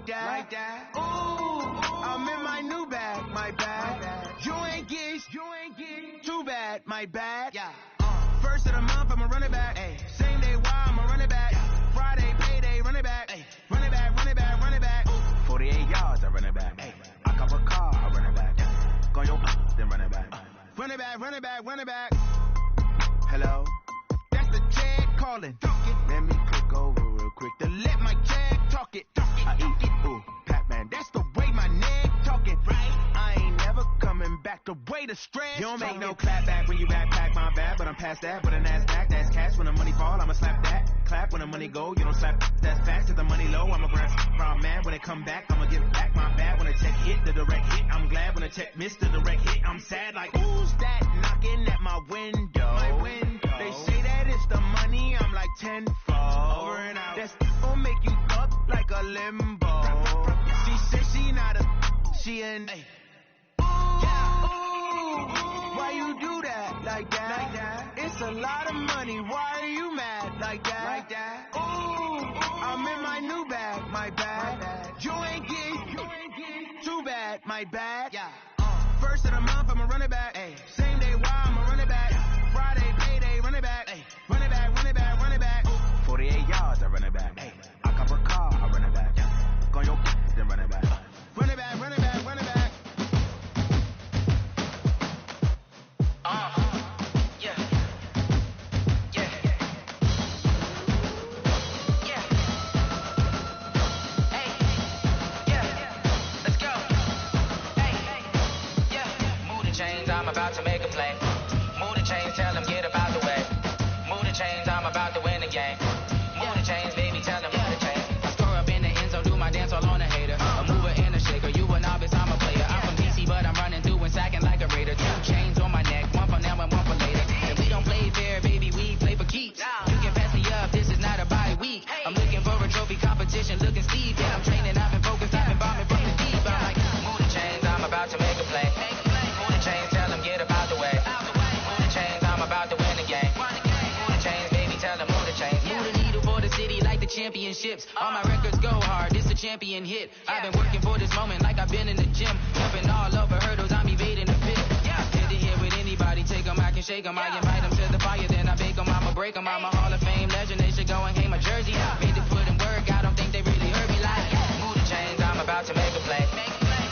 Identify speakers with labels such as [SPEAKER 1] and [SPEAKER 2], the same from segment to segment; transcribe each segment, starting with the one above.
[SPEAKER 1] like that. Ooh, I'm in my new bag, my bad. You ain't get too bad, my bad. Yeah. First of the month, I'ma run it back. Ay. Same day, why I'ma run it back. Friday, payday, run it back. Ay. Run it back, run it back, run it back. Ooh. 48 yards, I run it back. Ay. I cop a car, I run it back. Go your then run it back. Run it back, run it back, run it back. Hello? That's the check calling. Let me click over real quick to let my check talk it. I eat it, ooh, Pac-Man. That's the way my neck talking, right? I ain't never coming back the way the stress. You don't make no clap back when you backpack my bad, but I'm past that. But a NASDAQ, that's cash. When the money fall, I'ma slap that. Clap when the money go, you don't slap. That's fast. If the money low, I'ma grab round man. When it come back, I'ma give back my bad. When the check hit, the direct hit. I'm glad when the check missed the direct hit. I'm sad like, who's that knocking at my window? They say that it's the money, I'm like tenfold. Over and out. That's gon' make you up like a limbo. She said she not a, she an A. Why you do that like that? It's a lot of money, why are you mad like that? Ooh, I'm in my new bag, my bad. You ain't get too bad, my bad. Yeah. First of the month, I'ma run it back. Ay. Same day, why I'ma run it back. Friday, payday, run it back. Ay. Run it back, run it back, run it back. Ooh. 48 yards, I run it back. Ay. I cop a car, I run it back. Go your then run it back. Run it back, run it back, run it back.
[SPEAKER 2] I'm about to make a play. Move the chains, tell them get up out the way. Move the chains, I'm about to win the game. Move the chains, baby, tell them move the chains. I score up in the end zone, do my dance all on a hater. A mover and a shaker, you a novice, I'm a player. I'm from DC, but I'm running through and sacking like a raider. 2 chains on my neck, one for now and one for later. And we don't play fair, baby, we play for keeps. You can pass me up, this is not a bye week. I'm looking for a trophy competition, looking Steve. Yeah, I'm training, I've been focused, I've been bombing from the deep. I'm like, move the chains, I'm about to make a play. Move the chains, tell them get up out the way. Move the chains, I'm about to win the game. Move the chains, baby, tell them move the chains. Move the needle for the city like the championships. All my records go hard, this a champion hit. I've been working for this moment like I've been in the gym. Jumping all over hurdles, I'm evading the pit. Hit to hit with anybody, take them, I can shake them. I invite them to the fire, then I bake them, I'ma break them. I'm a Hall of Fame legend, they should go and hang my jersey. Made to put in work, I don't think they really heard me like. Move the chains, I'm about to make a play.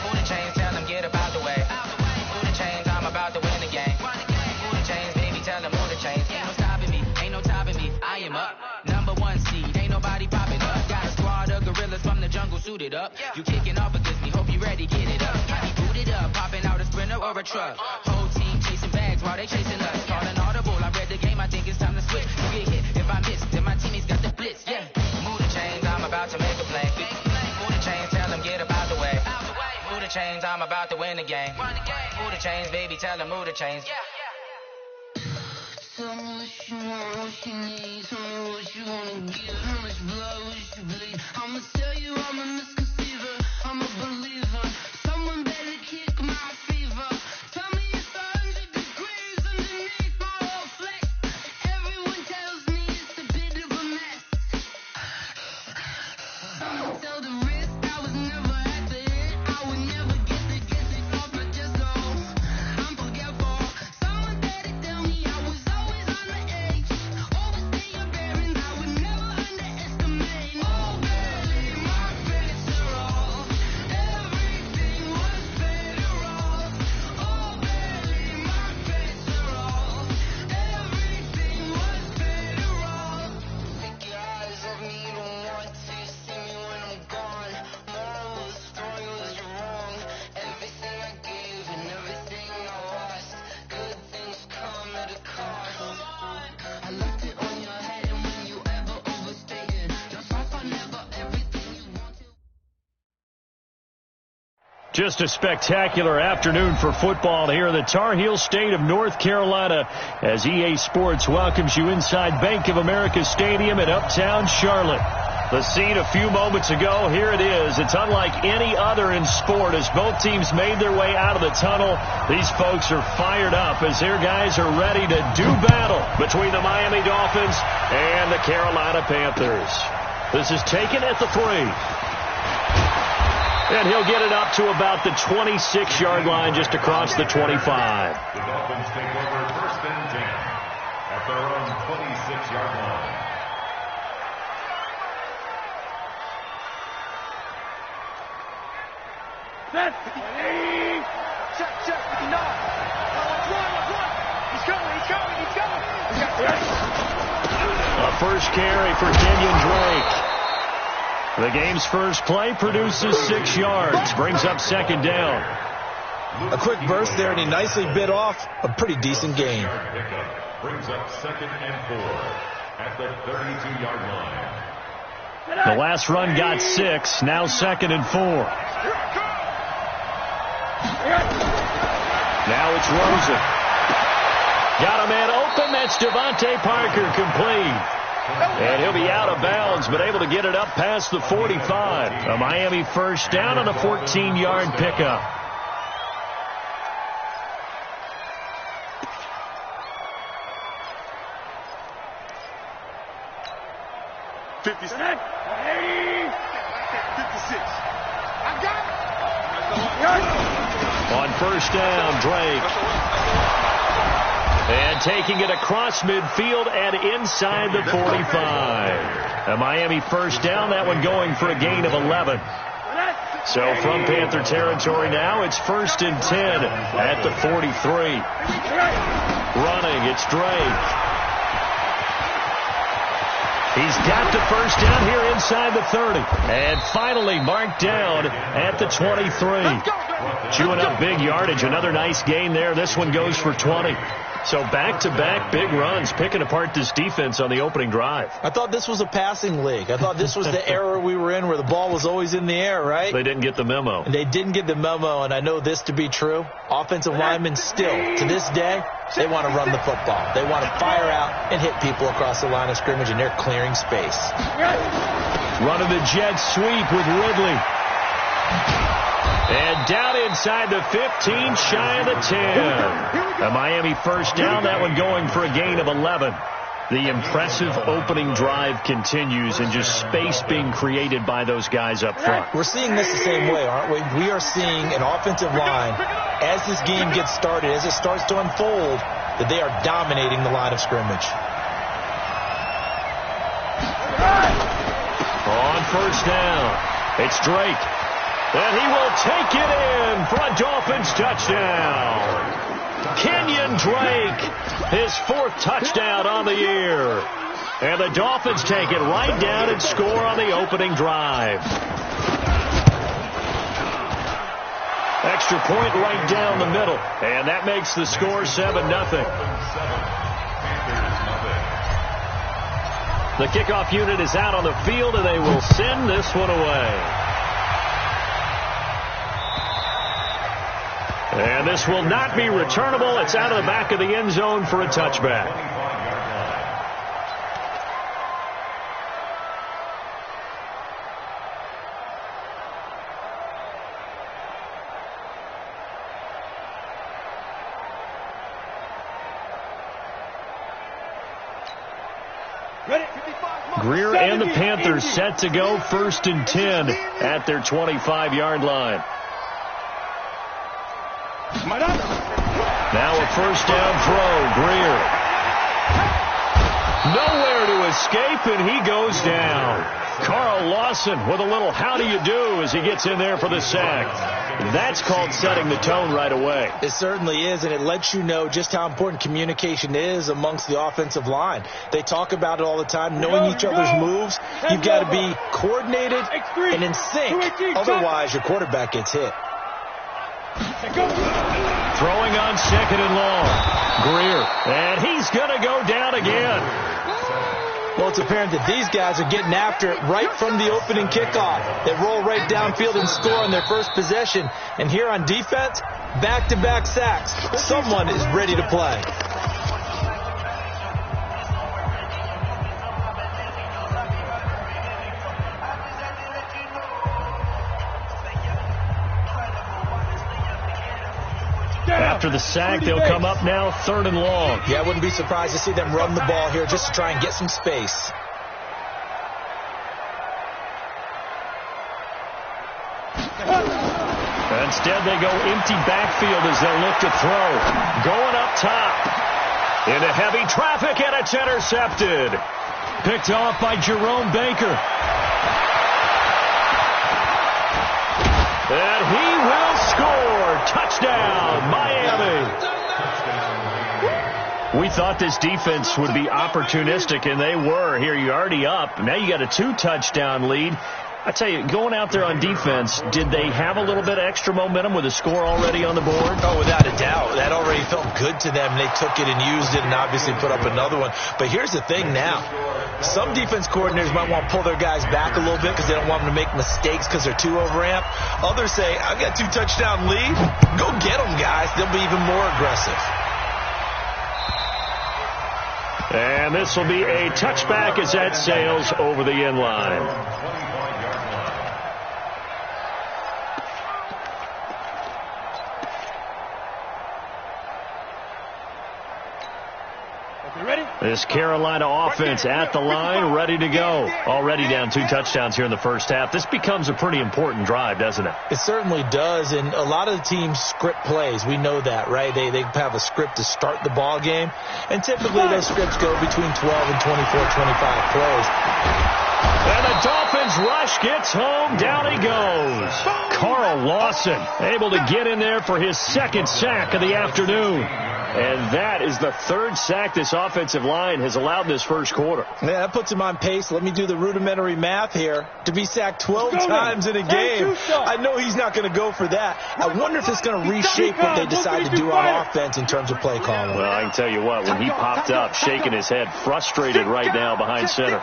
[SPEAKER 2] Move the chains, tell them get up out the way. Move the chains, I'm about to win the game. Move the chains, baby, tell them move the chains. Ain't no stopping me, ain't no topping me. I am up, #1 seed, ain't nobody popping up. Got a squad of gorillas from the jungle suited up. You kicking off against me, hope you ready, get it up. I be booted up, popping out a Sprinter or a truck. Whole team chasing bags while they chasing us. Calling audible, I read the game, I think it's time to switch. You get hit if I miss, then my teammates got the blitz, yeah. Move the chains, I'm about to make a play. Move the chains, tell them get up out the way. Move the chains, I'm about to win the game. Move the chains, baby, tell them move the chains.
[SPEAKER 3] Tell me what you want, what you need. Tell me what you wanna give. How much blood would you bleed? I'ma tell you I'm a misconceiver. I'm a believer. Someone better kick my fever. Tell me it's 100 degrees underneath my whole flex. Everyone tells me it's a bit of a mess. I'ma tell the risk I was never at the end. I would never get it off my chest, no. I'm forgetful. Someone better tell me I was always on the edge. Overstay your bearings, I would never underestimate. Oh, barely my face are off. Everything was better off. Oh, barely my face are off. Everything was better off. Take your eyes off me, don't want to see me when I'm gone. Moral of the story was you're wrong. Everything I gave and everything I lost. Good things come at a cost. I left it on your head, and when you ever overstay it, yourself are never everything you wanted.
[SPEAKER 4] Just a spectacular afternoon for football here in the Tar Heel state of North Carolina as EA Sports welcomes you inside Bank of America Stadium in Uptown Charlotte. The scene a few moments ago, here it is. It's unlike any other in sport as both teams made their way out of the tunnel. These folks are fired up as their guys are ready to do battle between the Miami Dolphins and the Carolina Panthers. This is taken at the 3. And he'll get it up to about the 26-yard line, just across the 25.
[SPEAKER 5] The Dolphins take over 1st and 10 at their own 26-yard line.
[SPEAKER 6] That's check. No. Run. He's coming.
[SPEAKER 4] A first carry for Kenyon Drake. The game's first play produces 6 yards, brings up 2nd down.
[SPEAKER 7] A quick burst there, and he nicely bit off a pretty decent gain.
[SPEAKER 5] Brings up 2nd and 4 at the 32-yard line.
[SPEAKER 4] The last run got 6, now 2nd and 4. Now it's Rosen. Got a man open. That's Devontae Parker, complete. And he'll be out of bounds, but able to get it up past the 45. A Miami first down on a 14-yard pickup. On first down, Drake. And taking it across midfield and inside the 45. A Miami first down, that one going for a gain of 11. So from Panther territory now, it's 1st and 10 at the 43. Running, it's Drake. He's got the first down here inside the 30. And finally marked down at the 23. Chewing up big yardage. Another nice gain there. This one goes for 20. So back-to-back big runs, picking apart this defense on the opening drive.
[SPEAKER 7] I thought this was a passing league. I thought this was the era we were in where the ball was always in the air, right?
[SPEAKER 4] They didn't get the memo.
[SPEAKER 7] And they didn't get the memo, and I know this to be true. Offensive linemen still, to this day, they want to run the football. They want to fire out and hit people across the line of scrimmage, and they're clearing space.
[SPEAKER 4] Running the jet sweep with Ridley. And down inside the 15, shy of the 10. A Miami first down, that one going for a gain of 11. The impressive opening drive continues, and just space being created by those guys up front.
[SPEAKER 7] We're seeing this the same way, aren't we? We are seeing an offensive line, as this game gets started, as it starts to unfold, that they are dominating the line of scrimmage.
[SPEAKER 4] On first down, it's Drake. And he will take it in for a Dolphins touchdown. Kenyon Drake, his 4th touchdown on the year. And the Dolphins take it right down and score on the opening drive. Extra point right down the middle. And that makes the score 7-0. The kickoff unit is out on the field, and they will send this one away. And this will not be returnable. It's out of the back of the end zone for a touchback. Greer and the Panthers set to go 1st and 10 at their 25-yard line. Now a first down throw, Greer. Nowhere to escape, and he goes down. Carl Lawson with a little how do you do as he gets in there for the sack. That's called setting the tone right away.
[SPEAKER 7] It certainly is, and it lets you know just how important communication is amongst the offensive line. They talk about it all the time, knowing each other's moves. You've got to be coordinated and in sync. Otherwise, your quarterback gets hit.
[SPEAKER 4] Throwing on 2nd and long. Greer. And he's going to go down again.
[SPEAKER 7] Well, it's apparent that these guys are getting after it right from the opening kickoff. They roll right downfield and score on their first possession. And here on defense, back-to-back sacks. Someone is ready to play.
[SPEAKER 4] After the sack, they'll come up now 3rd and long.
[SPEAKER 7] Yeah, I wouldn't be surprised to see them run the ball here just to try and get some space.
[SPEAKER 4] Instead, they go empty backfield as they'll look to throw. Going up top. Into heavy traffic, and it's intercepted. Picked off by Jerome Baker. And he will score. Touchdown, Miami. We thought this defense would be opportunistic, and they were. Here, you're already up. Now you got a 2-touchdown lead. I tell you, going out there on defense, did they have a little bit of extra momentum with a score already on the board?
[SPEAKER 7] Oh, without a doubt. That already felt good to them. They took it and used it and obviously put up another one. But here's the thing now. Some defense coordinators might want to pull their guys back a little bit because they don't want them to make mistakes because they're too overamped. Others say, I've got 2-touchdown lead. Go get them, guys. They'll be even more aggressive.
[SPEAKER 4] And this will be a touchback as that sails over the end line. This Carolina offense at the line, ready to go. Already down 2 touchdowns here in the first half. This becomes a pretty important drive, doesn't it?
[SPEAKER 7] It certainly does, and a lot of the teams script plays. We know that, right? They have a script to start the ball game, and typically those scripts go between 12 and 24, 25 plays.
[SPEAKER 4] And the Dolphins rush gets home. Down he goes. Carl Lawson able to get in there for his second sack of the afternoon. And that is the 3rd sack this offensive line has allowed this first quarter.
[SPEAKER 7] Yeah, that puts him on pace. Let me do the rudimentary math here. To be sacked 12 times in a game, I know he's not going to go for that. I wonder if it's going to reshape what they decide to do on offense in terms of play calling.
[SPEAKER 4] Well, I can tell you what, when he popped up, shaking his head, frustrated right now behind center.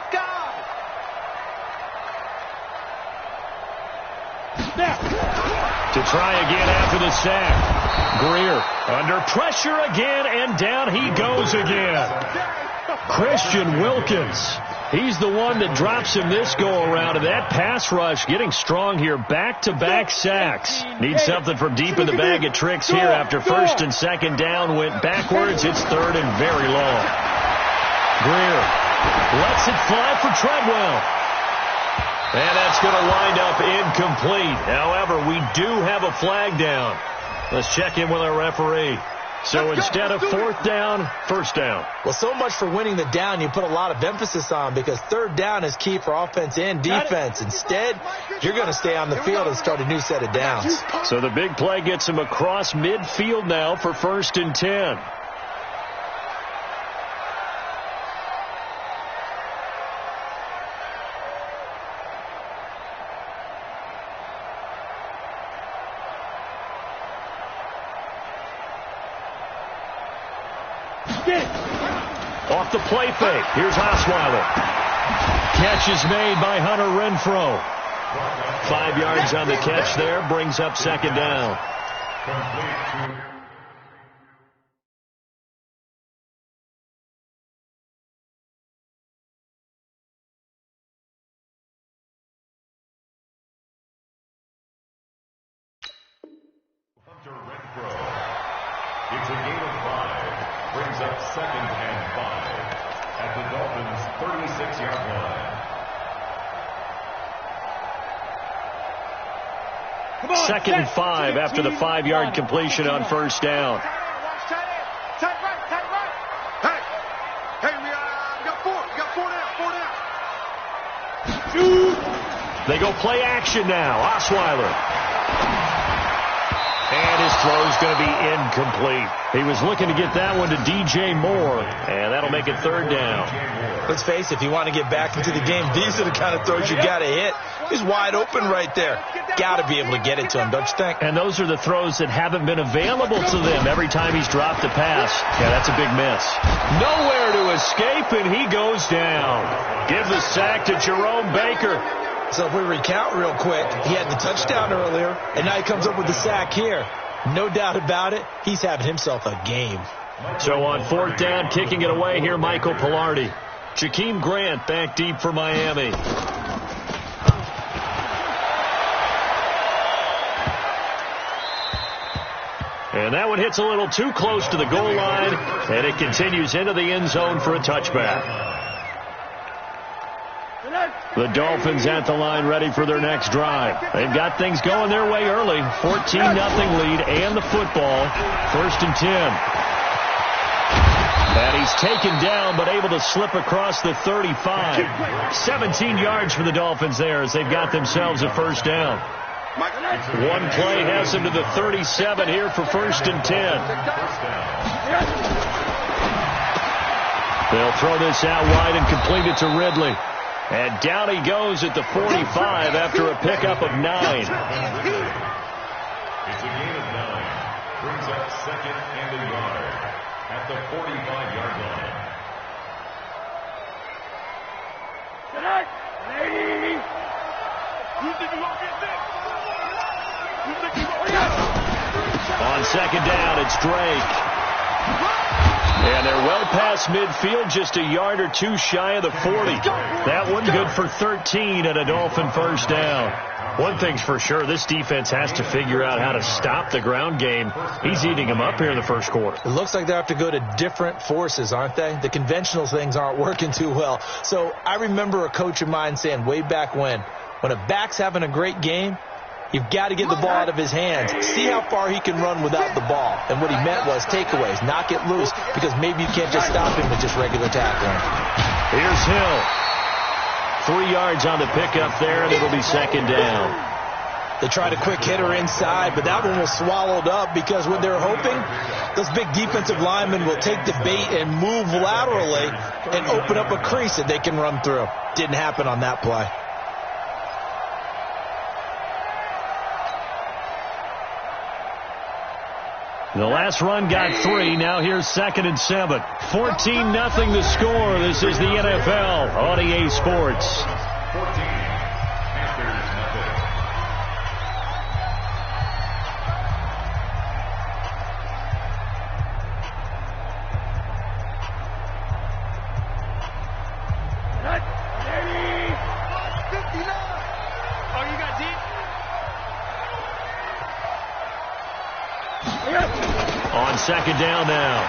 [SPEAKER 4] To try again after the sack. Greer under pressure again, and down he goes again. Christian Wilkins. He's the one that drops him this go-around, and that pass rush getting strong here. Back-to-back sacks. Need something from deep in the bag of tricks here after 1st and 2nd down went backwards. It's 3rd and very long. Greer lets it fly for Treadwell. And that's going to wind up incomplete. However, we do have a flag down. Let's check in with our referee. So instead of 4th down, 1st down.
[SPEAKER 7] Well, so much for winning the down you put a lot of emphasis on, because 3rd down is key for offense and defense. Instead, you're going to stay on the field and start a new set of downs.
[SPEAKER 4] So the big play gets him across midfield now for 1st and 10. Off the play fake. Here's Osweiler. Catch is made by Hunter Renfrow. 5 yards on the catch there. Brings up 2nd down.
[SPEAKER 5] Hunter Renfrow. It's a gain of 5. Brings up 2nd and 5 at the Dolphins' 36-yard line.
[SPEAKER 4] 2nd and 5 after the 5-yard completion on 1st down.
[SPEAKER 6] Hey, we got 4 now.
[SPEAKER 4] They go play action now. Osweiler. And his throw's going to be incomplete. He was looking to get that one to DJ Moore, and that'll make it 3rd down.
[SPEAKER 7] Let's face it, if you want to get back into the game, these are the kind of throws you got to hit. He's wide open right there. Got to be able to get it to him, don't you think?
[SPEAKER 4] And those are the throws that haven't been available to them every time he's dropped a pass. Yeah, that's a big miss. Nowhere to escape, and he goes down. Give the sack to Jerome Baker.
[SPEAKER 7] So if we recount real quick, he had the touchdown earlier, and now he comes up with the sack here. No doubt about it, he's having himself a game.
[SPEAKER 4] So on 4th down, kicking it away here, Michael Pilardi. Jakeem Grant back deep for Miami. And that one hits a little too close to the goal line, and it continues into the end zone for a touchback. The Dolphins at the line ready for their next drive. They've got things going their way early. 14-0 lead and the football. 1st and 10. And he's taken down but able to slip across the 35. 17 yards for the Dolphins there as they've got themselves a first down. One play has them to the 37 here for 1st and 10. They'll throw this out wide and complete it to Ridley. And down he goes at the 45 after a pickup of 9.
[SPEAKER 5] It's a gain of 9. Brings up 2nd and a yard at the 45-yard line.
[SPEAKER 4] On 2nd down, it's Drake. And they're well past midfield, just a yard or two shy of the 40. That one good for 13 at a Dolphin first down. One thing's for sure, this defense has to figure out how to stop the ground game. He's eating them up here in the first quarter.
[SPEAKER 7] It looks like they have to go to different forces, aren't they? The conventional things aren't working too well. So I remember a coach of mine saying way back when a back's having a great game, you've got to get the ball out of his hands. See how far he can run without the ball. And what he meant was takeaways, knock it loose, because maybe you can't just stop him with just regular tackling.
[SPEAKER 4] Here's Hill. 3 yards on the pickup there, and it'll be 2nd down.
[SPEAKER 7] They tried a quick hitter inside, but that one was swallowed up because what they're hoping, those big defensive linemen will take the bait and move laterally and open up a crease that they can run through. Didn't happen on that play.
[SPEAKER 4] The last run got 3. Now here's 2nd and 7. 14-0 the score. This is the NFL on EA Sports.
[SPEAKER 5] 14. Panthers nothing.
[SPEAKER 4] On 2nd down now,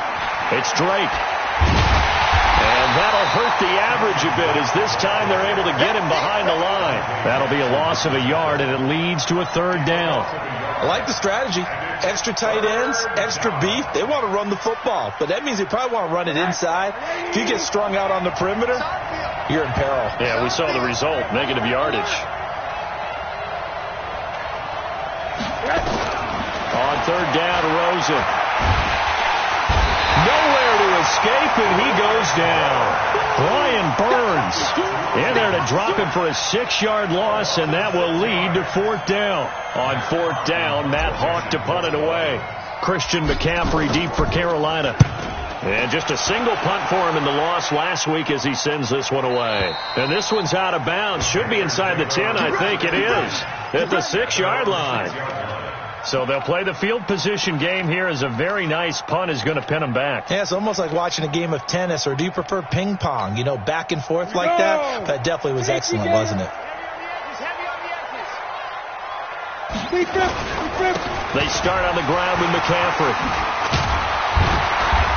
[SPEAKER 4] it's Drake. And that'll hurt the average a bit as this time they're able to get him behind the line. That'll be a loss of a yard, and it leads to a 3rd down.
[SPEAKER 7] I like the strategy. Extra tight ends, extra beef. They want to run the football, but that means they probably want to run it inside. If you get strung out on the perimeter, you're in peril.
[SPEAKER 4] Yeah, we saw the result, negative yardage. On 3rd down, Rosen. Nowhere to escape, and he goes down. Brian Burns in there to drop him for a 6-yard loss, and that will lead to 4th down. On 4th down, Matt Hawk to punt it away. Christian McCaffrey deep for Carolina. And just a single punt for him in the loss last week as he sends this one away. And this one's out of bounds. Should be inside the 10, I think it is. At the 6-yard line. So they'll play the field position game here as a very nice punt is going to pin them back.
[SPEAKER 7] Yeah, it's almost like watching a game of tennis, or do you prefer ping pong? You know, back and forth like that? That definitely was excellent, wasn't it?
[SPEAKER 4] They start on the ground with McCaffrey.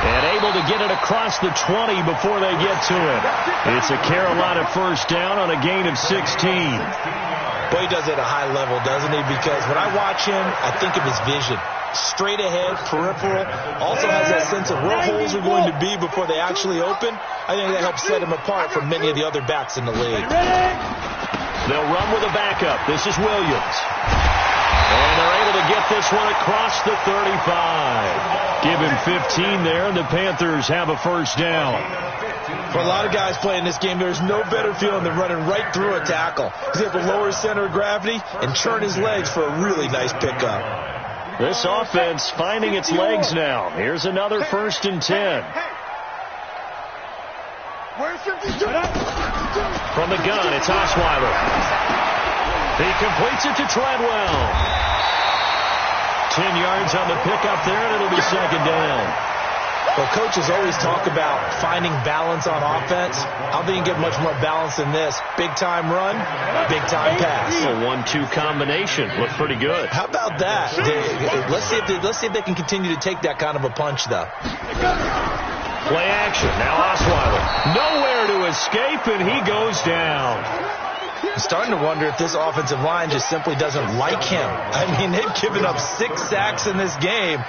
[SPEAKER 4] And able to get it across the 20 before they get to it. It's a Carolina first down on a gain of 16.
[SPEAKER 7] Boy, he does it at a high level, doesn't he? Because when I watch him, I think of his vision. Straight ahead, peripheral. Also has that sense of where holes are going to be before they actually open. I think that helps set him apart from many of the other backs in the league.
[SPEAKER 4] They'll run with a backup. This is Williams. And they're able to get this one across the 35. Give him 15 there, and the Panthers have a first down.
[SPEAKER 7] For a lot of guys playing this game, there's no better feeling than running right through a tackle. He's able to lower his center of gravity and turn his legs for a really nice pickup.
[SPEAKER 4] This offense finding its legs now. Here's another 1st and 10. From the gun, it's Osweiler. He completes it to Treadwell. 10 yards on the pickup there, and it'll be 2nd down.
[SPEAKER 7] Well, coaches always talk about finding balance on offense. I don't think you can get much more balance than this. Big-time run, big-time pass.
[SPEAKER 4] A 1-2 combination. Looked pretty good.
[SPEAKER 7] How about that? Let's see if they can continue to take that kind of a punch, though.
[SPEAKER 4] Play action. Now Osweiler. Nowhere to escape, and he goes down.
[SPEAKER 7] I'm starting to wonder if this offensive line just simply doesn't like him. I mean, they've given up 6 sacks in this game.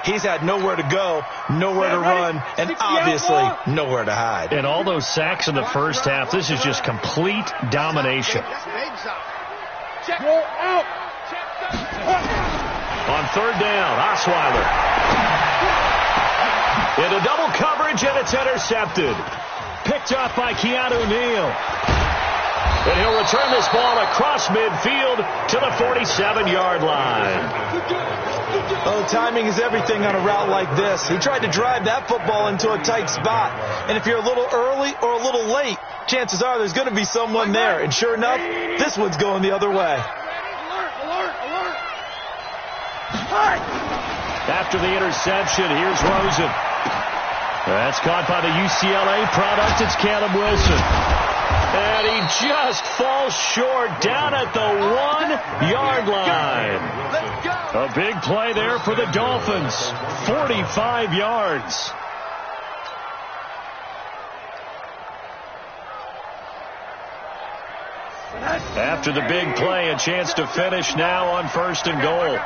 [SPEAKER 7] He's had nowhere to go, nowhere to run, and obviously nowhere to hide.
[SPEAKER 4] And all those sacks in the first half, this is just complete domination. On third down, Osweiler. Into double coverage, and it's intercepted. Picked up by Keanu Neal. And he'll return this ball across midfield to the 47-yard line.
[SPEAKER 7] Oh, timing is everything on a route like this. He tried to drive that football into a tight spot. And if you're a little early or a little late, chances are there's going to be someone there. And sure enough, this one's going the other way.
[SPEAKER 4] After the interception, here's Rosen. That's caught by the UCLA product. It's Caleb Wilson. And he just falls short down at the 1-yard line. A big play there for the Dolphins. 45 yards. After the big play, a chance to finish now on 1st and goal.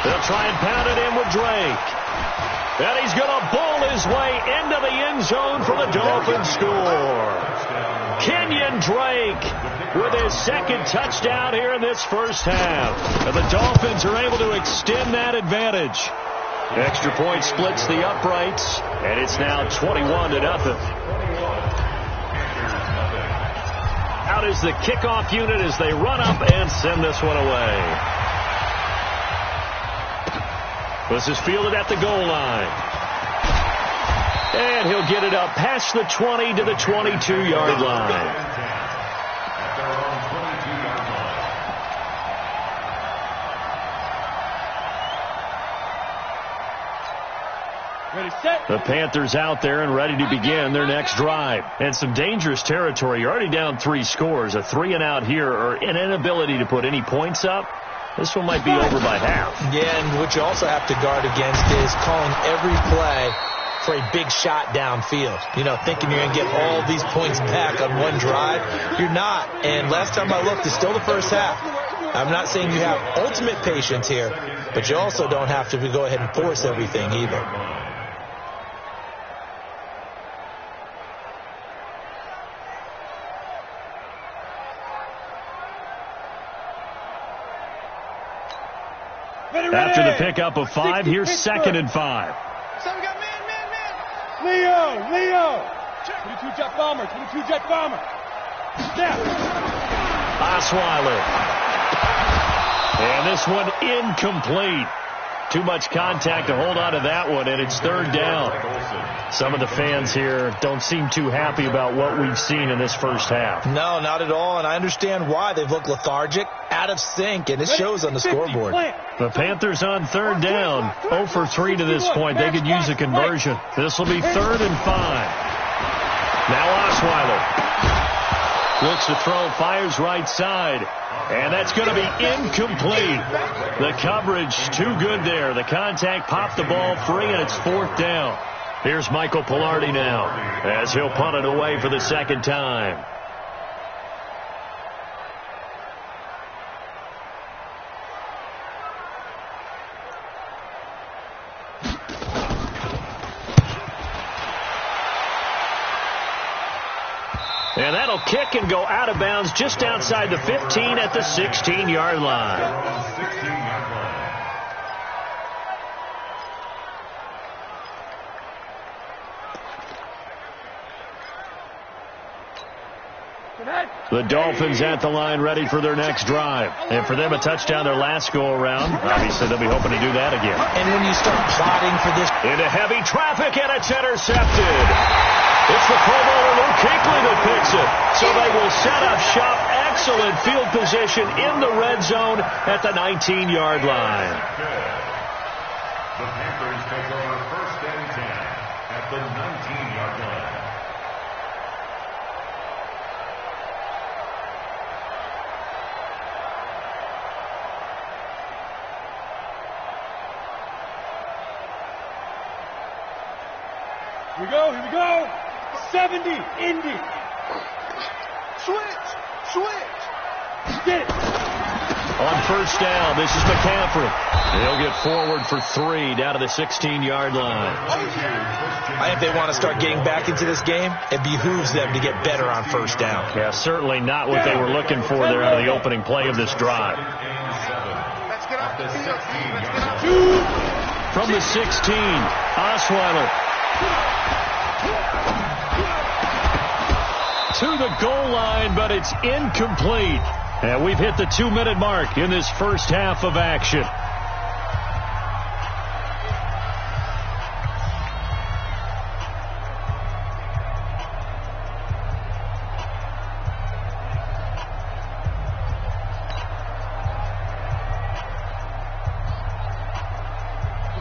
[SPEAKER 4] They'll try and pound it in with Drake. And he's going to bowl his way into the end zone for the Dolphins score. Kenyon Drake with his second touchdown here in this first half. And the Dolphins are able to extend that advantage. Extra point splits the uprights, and it's now 21-0. Out is the kickoff unit as they run up and send this one away. This is fielded at the goal line. And he'll get it up past the 20 to the 22-yard line. The Panthers out there and ready to begin their next drive. And some dangerous territory. You're already down 3 scores. A 3-and-out here or an inability to put any points up. This one might be over by half.
[SPEAKER 7] Yeah, and what you also have to guard against is calling every play for a big shot downfield. You know, thinking you're going to get all these points back on one drive. You're not. And last time I looked, it's still the first half. I'm not saying you have ultimate patience here, but you also don't have to go ahead and force everything either.
[SPEAKER 4] After the pickup of 5, here's 2nd and 5.
[SPEAKER 6] So we got man. Leo. 22 jet bomber. Snap.
[SPEAKER 4] Osweiler. And this one incomplete. Too much contact to hold on to that one, and it's 3rd down. Some of the fans here don't seem too happy about what we've seen in this first half.
[SPEAKER 7] No, not at all, and I understand why. They've looked lethargic, out of sync, and it shows on the scoreboard.
[SPEAKER 4] The Panthers on 3rd down, 0 for 3 to this point. They could use a conversion. This will be 3rd and 5. Now Osweiler looks to throw, fires right side. And that's going to be incomplete. The coverage too good there. The contact popped the ball free, and it's 4th down. Here's Michael Pilardi now as he'll punt it away for the 2nd time. And that'll kick and go out of bounds just outside the 15 at the 16-yard line. The Dolphins at the line ready for their next drive. And for them, a touchdown their last go-around. Obviously, they'll be hoping to do that again.
[SPEAKER 7] And when you start plotting for this...
[SPEAKER 4] Into heavy traffic, and it's intercepted. It's the Pro Bowler Luke Kuechly that picks it. So they will set up shop. Excellent field position in the red zone at the 19-yard line.
[SPEAKER 5] The Panthers take over 1st and 10 at the 19-yard line.
[SPEAKER 6] Here we go. 70, Indy.
[SPEAKER 1] Switch.
[SPEAKER 6] Get it.
[SPEAKER 4] On first down, this is McCaffrey. He'll get forward for 3 down to the 16-yard line.
[SPEAKER 7] I think they want to start getting back into this game. It behooves them to get better on first down.
[SPEAKER 4] Yeah, certainly not what they were looking for there out of the opening play of this drive.
[SPEAKER 1] Let's get off the field.
[SPEAKER 4] From the 16, Osweiler. To the goal line, but it's incomplete. And we've hit the 2-minute mark in this first half of action.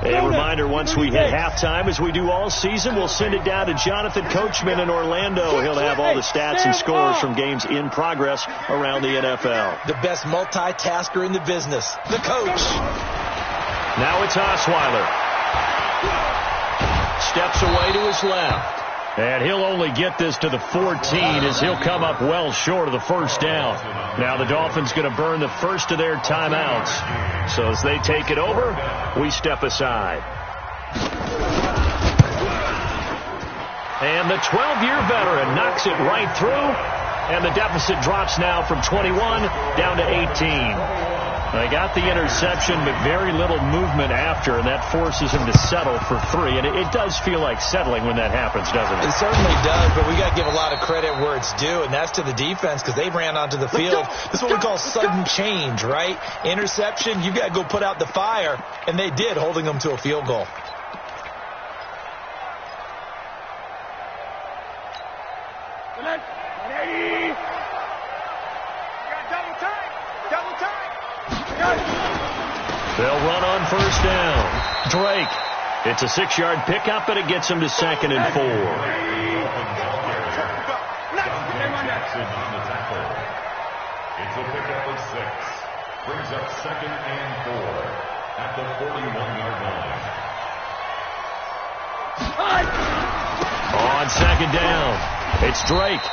[SPEAKER 4] A reminder, once we hit halftime, as we do all season, we'll send it down to Jonathan Coachman in Orlando. He'll have all the stats and scores from games in progress around the NFL.
[SPEAKER 7] The best multitasker in the business, the coach.
[SPEAKER 4] Now it's Osweiler. Steps away to his left. And he'll only get this to the 14 as he'll come up well short of the first down. Now the Dolphins going to burn the first of their timeouts. So as they take it over, we step aside. And the 12-year veteran knocks it right through. And the deficit drops now from 21 down to 18. They got the interception, but very little movement after, and that forces him to settle for 3. And it does feel like settling when that happens, doesn't it?
[SPEAKER 7] It certainly does, but we got to give a lot of credit where it's due, and that's to the defense because they ran onto the field. This is what we call sudden change, right? Interception, you got to go put out the fire, and they did, holding them to a field goal.
[SPEAKER 4] They'll run on first down. Drake. It's a 6-yard pickup, and it gets him to 2nd and 4.
[SPEAKER 5] It's a pickup of 6. Brings up 2nd and 4 at the 41-yard line.
[SPEAKER 4] On 2nd down, it's Drake.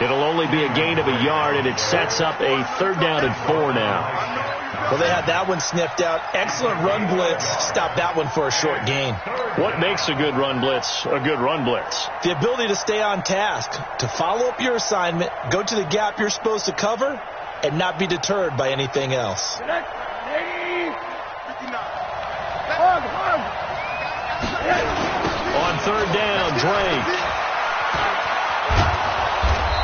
[SPEAKER 4] It'll only be a gain of a yard, and it sets up a 3rd down and 4 now.
[SPEAKER 7] Well, they had that one sniffed out. Excellent run blitz. Stopped that one for a short gain.
[SPEAKER 4] What makes a good run blitz a good run blitz?
[SPEAKER 7] The ability to stay on task, to follow up your assignment, go to the gap you're supposed to cover, and not be deterred by anything else.
[SPEAKER 4] On 3rd down, Drake.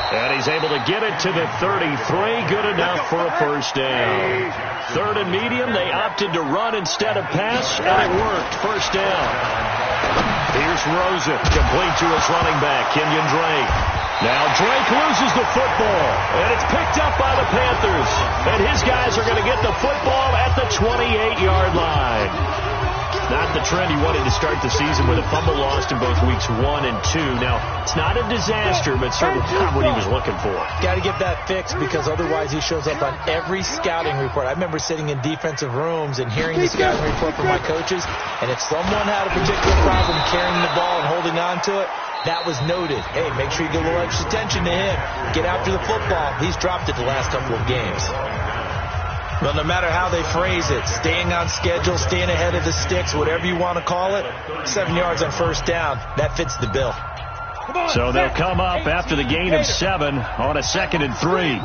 [SPEAKER 4] And he's able to get it to the 33. Good enough for a first down. 3rd and medium. They opted to run instead of pass, and it worked. First down. Here's Rosen. Complete to his running back, Kenyon Drake. Now Drake loses the football, and it's picked up by the Panthers. And his guys are going to get the football at the 28-yard line. Not the trend he wanted to start the season with a fumble lost in both weeks 1 and 2. Now, it's not a disaster, but certainly not what he was looking for.
[SPEAKER 7] Got to get that fixed because otherwise he shows up on every scouting report. I remember sitting in defensive rooms and hearing the scouting report from my coaches, and if someone had a particular problem carrying the ball and holding on to it, that was noted. Hey, make sure you give a little extra attention to him. Get after the football. He's dropped it the last couple of games. Well, no matter how they phrase it, staying on schedule, staying ahead of the sticks, whatever you want to call it, 7 yards on first down, that fits the bill.
[SPEAKER 4] So they'll come up after the gain of 7 on a 2nd and 3.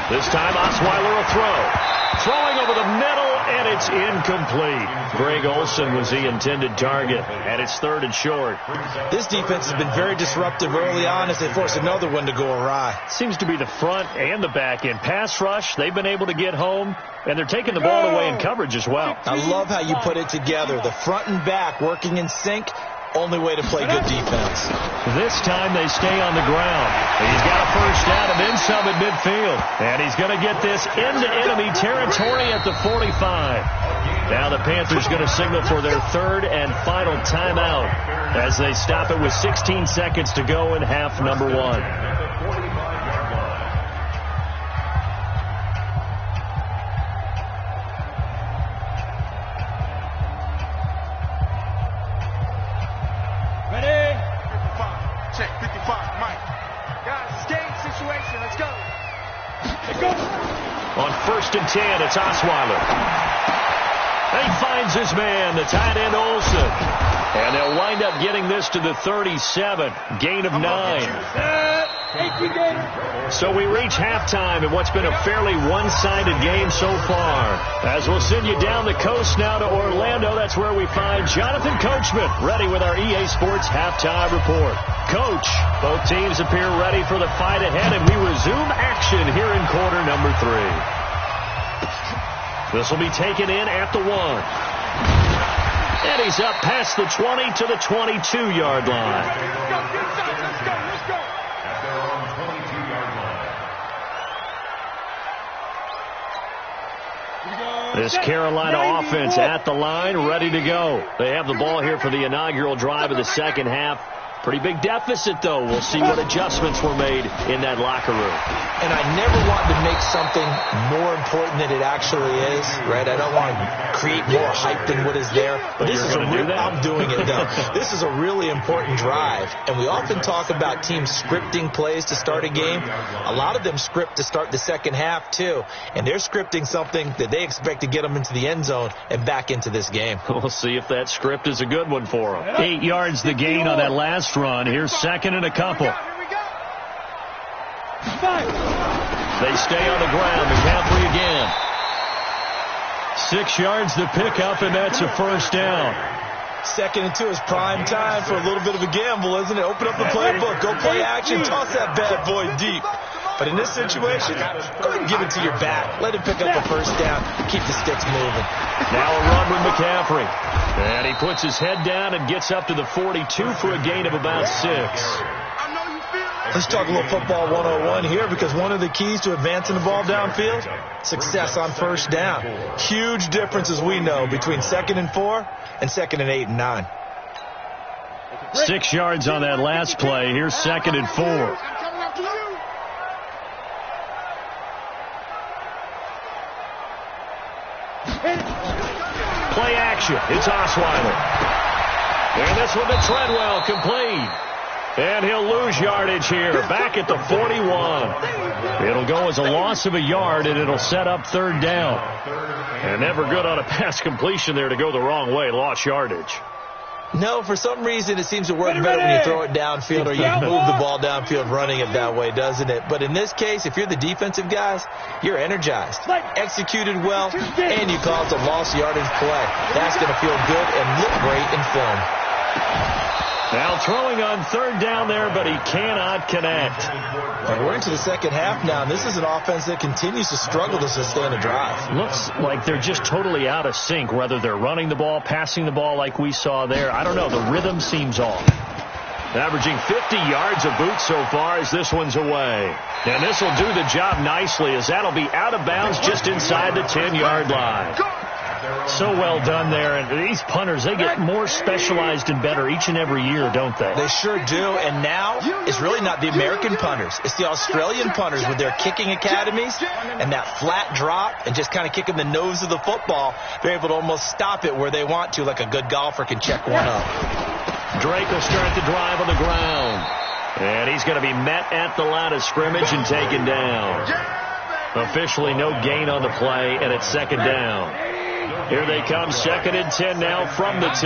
[SPEAKER 4] This time Osweiler will throw. Throwing over the middle, and it's incomplete. Greg Olsen was the intended target, and it's 3rd and short.
[SPEAKER 7] This defense has been very disruptive early on as they force another one to go awry.
[SPEAKER 4] Seems to be the front and the back end. Pass rush, they've been able to get home, and they're taking the ball away in coverage as well.
[SPEAKER 7] I love how you put it together. The front and back working in sync. Only way to play good defense.
[SPEAKER 4] This time they stay on the ground. He's got a first down and then some at midfield. And he's going to get this into enemy territory at the 45. Now the Panthers going to signal for their 3rd and final timeout as they stop it with 16 seconds to go in half number 1.
[SPEAKER 6] 55, Mike. Guys, game situation. Let's go. Let's go.
[SPEAKER 4] On 1st and 10, it's Osweiler. He finds his man, the tight end Olsen. And they'll wind up getting this to the 37. Gain of 9. So we reach halftime in what's been a fairly one-sided game so far. As we'll send you down the coast now to Orlando, that's where we find Jonathan Coachman ready with our EA Sports halftime report. Coach, both teams appear ready for the fight ahead, and we resume action here in quarter number 3. This will be taken in at the 1. And he's up past the 20 to the 22-yard line. This Carolina offense at the line, ready to go. They have the ball here for the inaugural drive of the second half. Pretty big deficit, though. We'll see what adjustments were made in that locker room.
[SPEAKER 7] And I never want to make something more important than it actually is, right? I don't want to create more hype than what is there. But this is I'm doing it, though. This is a really important drive. And we often talk about teams scripting plays to start a game. A lot of them script to start the second half, too. And they're scripting something that they expect to get them into the end zone and back into this game.
[SPEAKER 4] We'll see if that script is a good one for them. 8 yards the gain on that last run. Here's 2nd and a couple. They stay on the ground. McCaffrey again. 6 yards the pickup, and that's a first down.
[SPEAKER 7] 2nd and 2 is prime time for a little bit of a gamble, isn't it? Open up the playbook. Go play action. Toss that bad boy deep. But in this situation, go ahead and give it to your back. Let him pick up the first down. Keep the sticks moving.
[SPEAKER 4] Now a run with McCaffrey. And he puts his head down and gets up to the 42 for a gain of about 6.
[SPEAKER 7] Let's talk a little football 101 here, because one of the keys to advancing the ball downfield, success on first down. Huge differences we know between 2nd and 4 and 2nd and 8 and 9.
[SPEAKER 4] 6 yards on that last play. Here's 2nd and 4. Play action. It's Osweiler. And this one to Treadwell, complete. And he'll lose yardage here, back at the 41. It'll go as a loss of a yard, and it'll set up 3rd down. And never good on a pass completion there to go the wrong way, lost yardage.
[SPEAKER 7] No, for some reason it seems to work better when you throw it downfield or you move the ball downfield running it that way, doesn't it? But in this case, if you're the defensive guys, you're energized, executed well, and you caused a lost yardage play. That's going to feel good and look great in film.
[SPEAKER 4] Now throwing on 3rd down there, but he cannot connect.
[SPEAKER 7] And we're into the second half now, and this is an offense that continues to struggle to sustain a drive.
[SPEAKER 4] Looks like they're just totally out of sync, whether they're running the ball, passing the ball like we saw there. I don't know. The rhythm seems off. Averaging 50 yards a boot so far as this one's away. And this will do the job nicely, as that'll be out of bounds just inside the 10-yard line. So well done there. And these punters, they get more specialized and better each and every year, don't they?
[SPEAKER 7] They sure do. And now it's really not the American punters. It's the Australian punters with their kicking academies and that flat drop and just kind of kicking the nose of the football. They're able to almost stop it where they want to, like a good golfer can check one up.
[SPEAKER 4] Drake will start the drive on the ground. And he's going to be met at the line of scrimmage and taken down. Officially no gain on the play, and it's 2nd down. Here they come, 2nd and 10 now from the 10.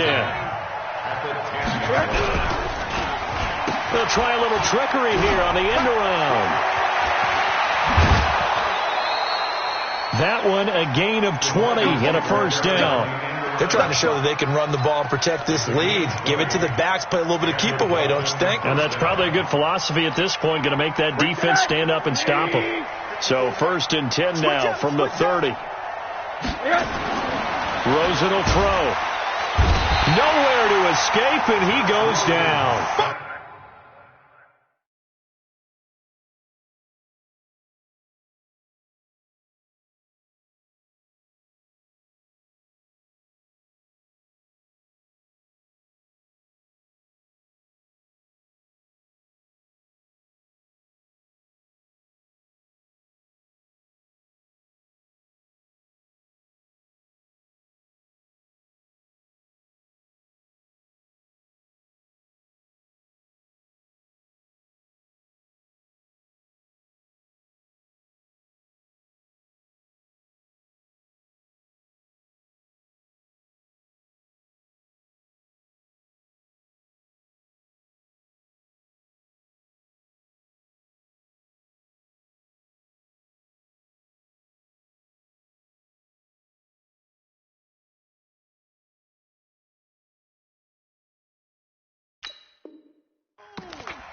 [SPEAKER 4] They'll try a little trickery here on the end around. That one a gain of 20 and a first down.
[SPEAKER 7] They're trying to show that they can run the ball and protect this lead. Give it to the backs, play a little bit of keep away, don't you think?
[SPEAKER 4] And that's probably a good philosophy at this point, going to make that defense stand up and stop them. So 1st and 10 now from the 30. Rosen will throw. Nowhere to escape, and he goes down.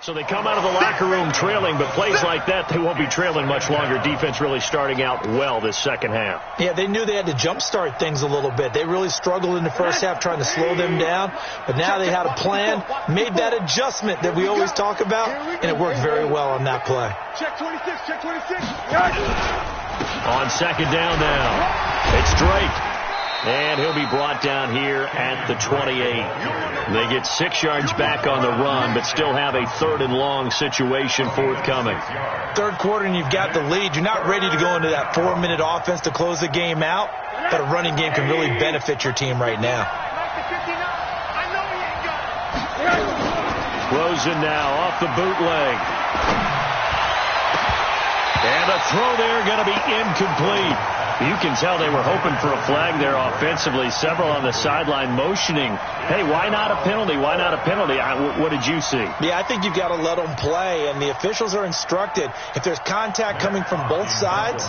[SPEAKER 4] So they come out of the locker room trailing, but plays like that, they won't be trailing much longer. Defense really starting out well this second half.
[SPEAKER 7] Yeah, they knew they had to jumpstart things a little bit. They really struggled in the first half trying to slow them down, but now they had a plan, made that adjustment that we always talk about, and it worked very well on that play.
[SPEAKER 6] Check 26, check 26.
[SPEAKER 4] On second down now, it's Drake. And he'll be brought down here at the 28. They get 6 yards back on the run, but still have a 3rd and long situation forthcoming.
[SPEAKER 7] Third quarter and you've got the lead. You're not ready to go into that 4-minute offense to close the game out, but a running game can really benefit your team right now.
[SPEAKER 4] Rosen now off the bootleg. And a throw there going to be incomplete. You can tell they were hoping for a flag there offensively. Several on the sideline motioning, hey, why not a penalty? Why not a penalty? What did you see?
[SPEAKER 7] Yeah, I think you've got to let them play, and the officials are instructed. If there's contact coming from both sides,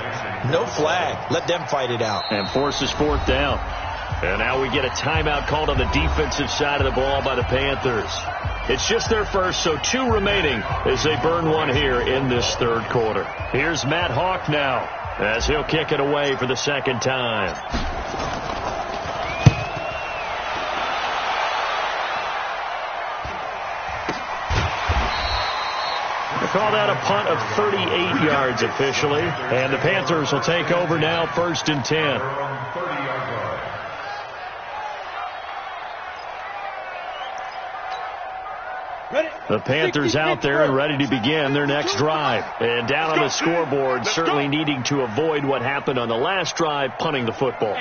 [SPEAKER 7] no flag. Let them fight it out.
[SPEAKER 4] And forces 4th down. And now we get a timeout called on the defensive side of the ball by the Panthers. It's just their first, so 2 remaining as they burn one here in this 3rd quarter. Here's Matt Hawk now, as he'll kick it away for the 2nd time. They call that a punt of 38 yards officially. And the Panthers will take over now, 1st and 10. The Panthers out there and ready to begin their next drive. And down on the scoreboard, certainly needing to avoid what happened on the last drive, punting the football.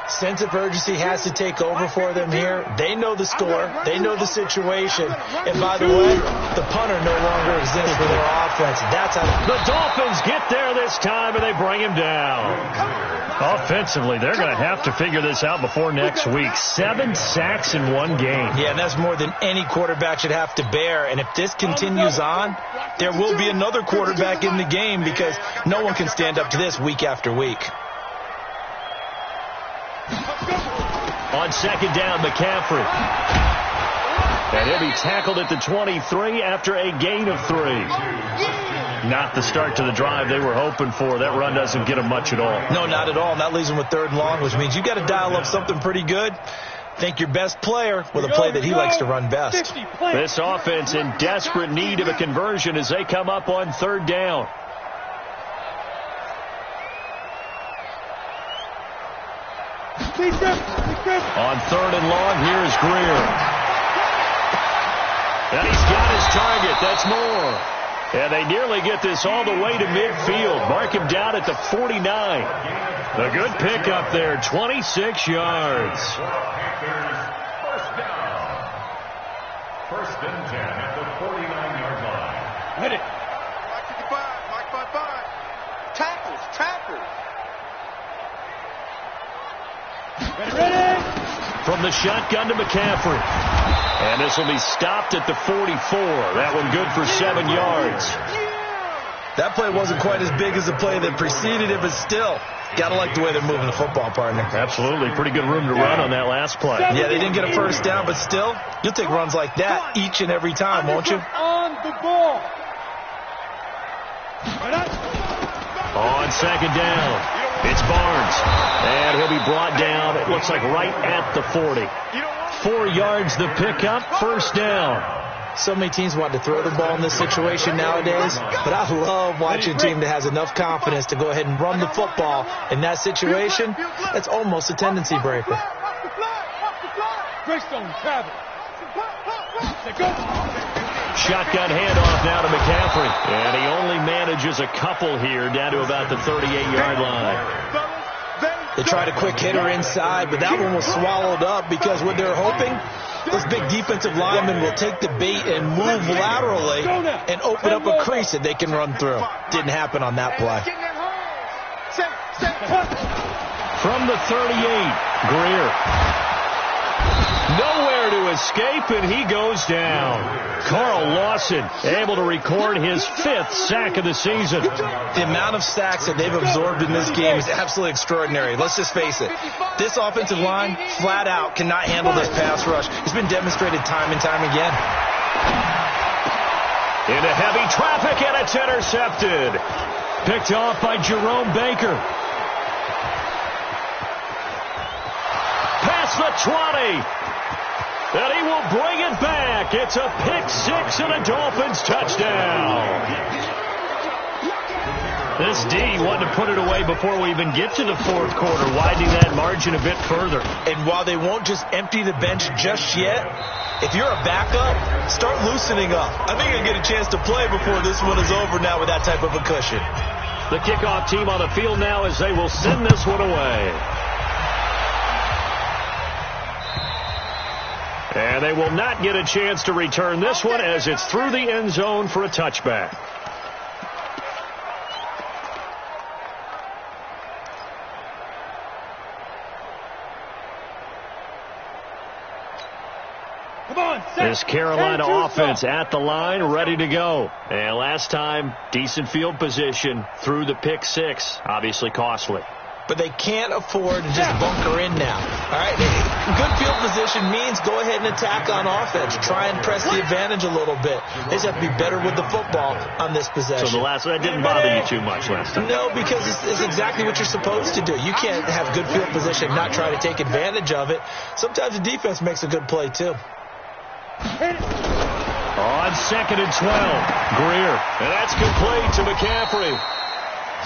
[SPEAKER 7] Sense of urgency has to take over for them here. They know the score. They know the situation. And by the way, the punter no longer exists for their offense. That's how
[SPEAKER 4] the Dolphins get there this time, and they bring him down. Offensively, they're going to have to figure this out before next week. 7 sacks in one game.
[SPEAKER 7] Yeah, and that's more than any quarterback should have to bear. And if this continues on, there will be another quarterback in the game because no one can stand up to this week after week.
[SPEAKER 4] On second down, McCaffrey. And he'll be tackled at the 23 after a gain of 3. Not the start to the drive they were hoping for. That run doesn't get them much at all.
[SPEAKER 7] No, not at all. And that leaves them with 3rd and long, which means you've got to dial up something pretty good. Think your best player with a play that he likes to run best.
[SPEAKER 4] This offense in desperate need of a conversion as they come up on 3rd down. On 3rd and long, here's Greer. And he's got his target. That's Moore. And they nearly get this all the way to midfield. Mark him down at the 49. A good pickup there, 26 yards.
[SPEAKER 5] First and 10 at the 49-yard line.
[SPEAKER 6] Hit it.
[SPEAKER 1] Mike 55, Mike 55. Tackles.
[SPEAKER 6] Ready.
[SPEAKER 4] From the shotgun to McCaffrey. And this will be stopped at the 44. That one good for 7 yards.
[SPEAKER 7] That play wasn't quite as big as the play that preceded it, but still, got to like the way they're moving the football, partner.
[SPEAKER 4] Absolutely. Pretty good room to run on that last play.
[SPEAKER 7] Yeah, they didn't get a first down, but still, you'll take runs like that each and every time, won't you?
[SPEAKER 6] On the ball.
[SPEAKER 4] On second down, it's Barnes. And he'll be brought down, it looks like right at the 40. 4 yards the pickup, 1st down.
[SPEAKER 7] So many teams want to throw the ball in this situation nowadays, but I love watching a team that has enough confidence to go ahead and run the football. In that situation, that's almost a tendency breaker.
[SPEAKER 6] Greystone, travel.
[SPEAKER 4] Shotgun handoff now to McCaffrey. And he only manages a couple here down to about the 38-yard line.
[SPEAKER 7] They tried a quick hitter inside, but that one was swallowed up because what they're hoping, those big defensive linemen will take the bait and move laterally and open up a crease that they can run through. Didn't happen on that play.
[SPEAKER 4] From the 38, Greer. Nowhere to escape, and he goes down. Carl Lawson able to record his 5th sack of the season.
[SPEAKER 7] The amount of sacks that they've absorbed in this game is absolutely extraordinary. Let's just face it. This offensive line, flat out, cannot handle this pass rush. It's been demonstrated time and time again.
[SPEAKER 4] Into heavy traffic, and it's intercepted. Picked off by Jerome Baker. Past the 20. And he will bring it back. It's a pick six and a Dolphins touchdown. This D wanted to put it away before we even get to the fourth quarter, widening that margin a bit further.
[SPEAKER 7] And while they won't just empty the bench just yet, if you're a backup, start loosening up. I think you'll get a chance to play before this one is over now with that type of a cushion.
[SPEAKER 4] The kickoff team on the field now as they will send this one away. And they will not get a chance to return this one as it's through the end zone for a touchback. This Carolina offense at the line, ready to go. And last time, decent field position through the pick six. Obviously costly.
[SPEAKER 7] But they can't afford to just bunker in now. All right, good field position means go ahead and attack on offense. Try and press the advantage a little bit. They just have to be better with the football on this possession.
[SPEAKER 4] So that didn't bother you too much last time?
[SPEAKER 7] No, because it's exactly what you're supposed to do. You can't have good field position and not try to take advantage of it. Sometimes the defense makes a good play, too.
[SPEAKER 4] On 2nd and 12, Greer. And that's complete to McCaffrey.